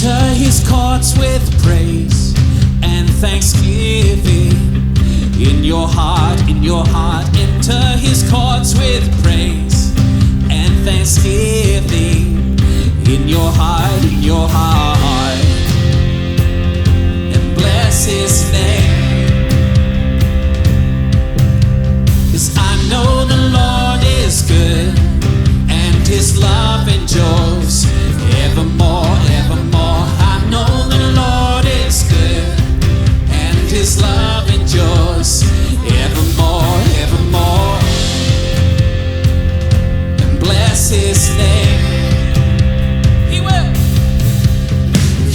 Enter his courts with praise and thanksgiving. In your heart, enter his courts with praise and thanksgiving. In your heart, and bless his name. 'Cause I know the Lord is good and his love endures evermore, evermore. I know the Lord is good and his love endures evermore, evermore. And bless his name. He will.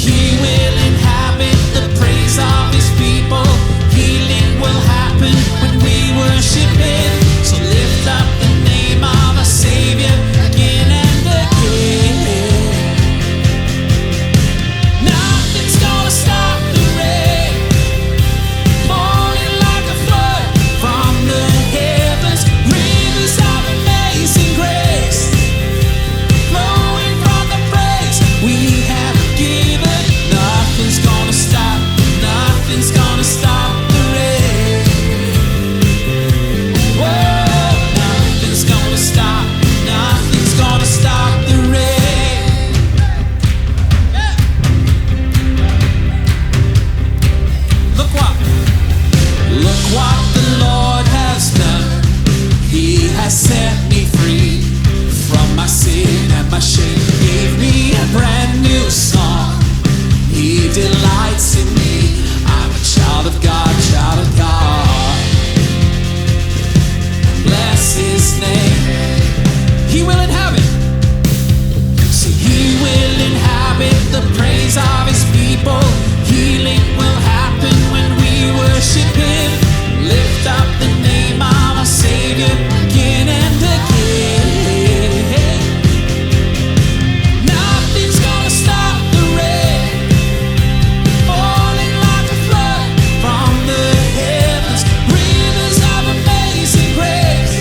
He will inhabit the praise of his people. Healing will happen when we worship him. So lift up the name of our Savior again and again. Nothing's gonna stop the rain falling like a flood from the heavens. Rivers of amazing grace flowing from the praise we have given. Nothing's gonna stop, nothing's gonna stop the rain. Whoa, nothing's gonna stop, nothing's gonna stop the rain. Yeah. Look what the Lord has done. He has set me free from my sin and my shame. Gave me a brand new song. He delights in me. I'm a child of God, child of God. Bless his name. He will inhabit. See, he will inhabit the praise of his people. Healing will happen when we worship him. Lift up the name of our Savior again and again. Nothing's gonna stop the rain falling like a flood from the heavens. Rivers of amazing grace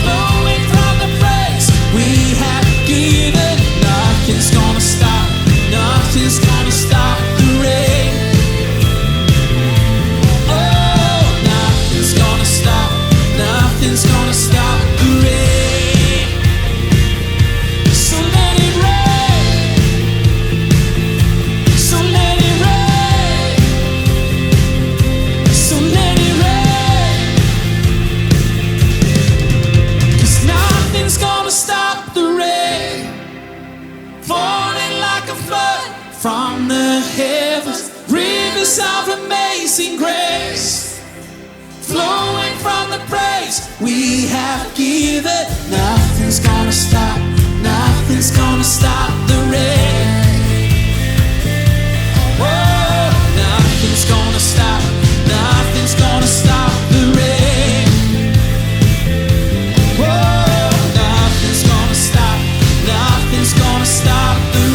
flowing from the praise we have given. Nothing's gonna stop, nothing's gonna stop the rain. Oh, nothing's gonna stop, nothing's gonna stop the rain. So let it rain, so let it rain, so let it rain. 'Cause nothing's gonna stop the rain falling like a flood from the heavens. Rivers of amazing grace flowing from the praise we have given. Nothing's gonna stop, nothing's gonna stop the rain. Whoa, nothing's gonna stop, nothing's gonna stop the rain. Whoa, nothing's gonna stop, nothing's gonna stop the rain.